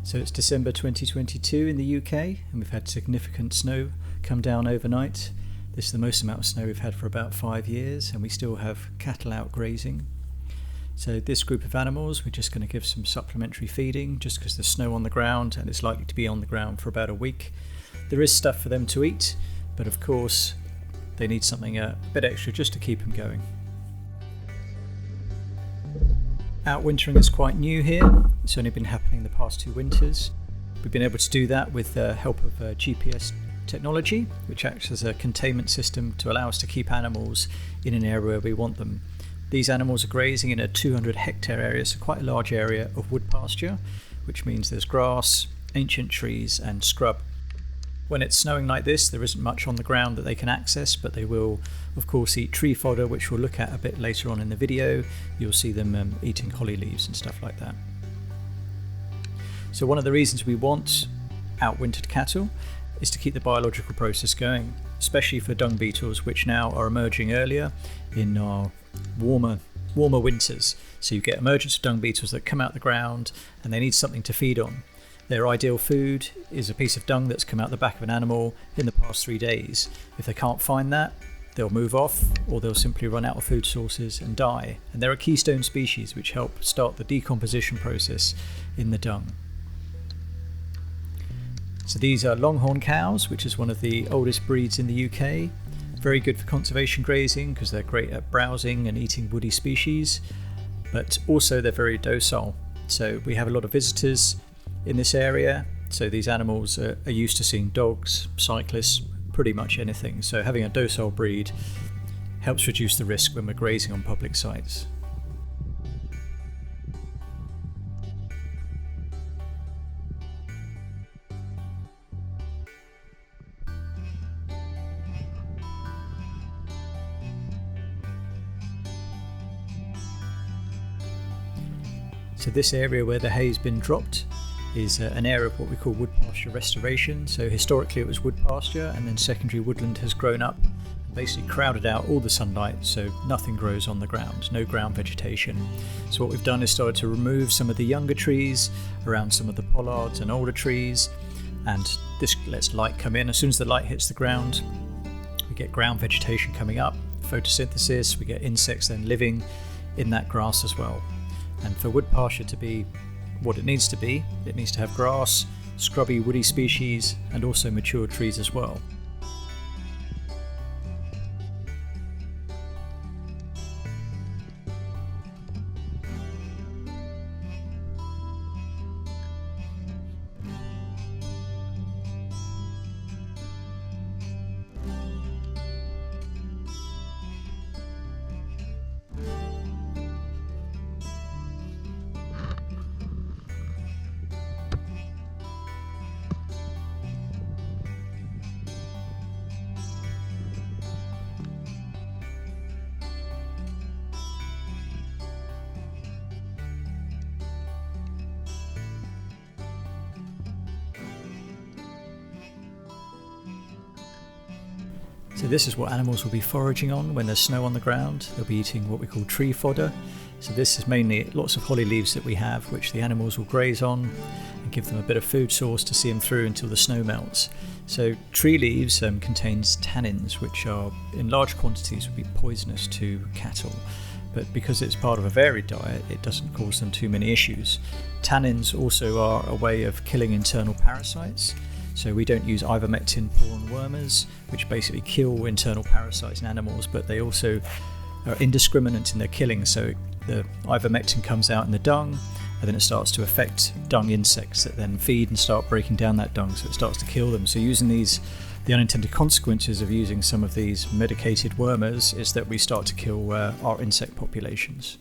So it's December 2022 in the UK, and we've had significant snow come down overnight. This is the most amount of snow we've had for about 5 years, and we still have cattle out grazing. So this group of animals, we're just going to give some supplementary feeding just because there's snow on the ground and it's likely to be on the ground for about a week. There is stuff for them to eat, but of course they need something a bit extra just to keep them going. Outwintering is quite new here. It's only been happening the past 2 winters. We've been able to do that with the help of GPS technology, which acts as a containment system to allow us to keep animals in an area where we want them. These animals are grazing in a 200 hectare area, so quite a large area of wood pasture, which means there's grass, ancient trees and scrub. When it's snowing like this, there isn't much on the ground that they can access, but they will of course eat tree fodder, which we'll look at a bit later on in the video. You'll see them eating holly leaves and stuff like that. So one of the reasons we want outwintered cattle is to keep the biological process going, especially for dung beetles, which now are emerging earlier in our warmer winters. So you get emergence of dung beetles that come out the ground and they need something to feed on. Their ideal food is a piece of dung that's come out the back of an animal in the past 3 days. If they can't find that, they'll move off, or they'll simply run out of food sources and die. And they're a keystone species which help start the decomposition process in the dung. So these are Longhorn cows, which is one of the oldest breeds in the UK. Very good for conservation grazing because they're great at browsing and eating woody species, but also they're very docile. So we have a lot of visitors in this area, so these animals are used to seeing dogs, cyclists, pretty much anything. So having a docile breed helps reduce the risk when we're grazing on public sites. So this area where the hay's been dropped is an area of what we call wood pasture restoration. So historically it was wood pasture, and then secondary woodland has grown up and basically crowded out all the sunlight, so nothing grows on the ground, no ground vegetation. So what we've done is started to remove some of the younger trees around some of the pollards and older trees, and this lets light come in. As soon as the light hits the ground, we get ground vegetation coming up, photosynthesis, we get insects then living in that grass as well. And for wood pasture to be what it needs to have grass, scrubby woody species and also mature trees as well. So this is what animals will be foraging on when there's snow on the ground. They'll be eating what we call tree fodder. So this is mainly lots of holly leaves that we have, which the animals will graze on and give them a bit of food source to see them through until the snow melts. So tree leaves contains tannins, which are in large quantities would be poisonous to cattle. But because it's part of a varied diet, it doesn't cause them too many issues. Tannins also are a way of killing internal parasites. So we don't use ivermectin porn wormers, which basically kill internal parasites in animals, but they also are indiscriminate in their killing. So the ivermectin comes out in the dung, and then it starts to affect dung insects that then feed and start breaking down that dung, so it starts to kill them. So using the unintended consequences of using some of these medicated wormers is that we start to kill our insect populations.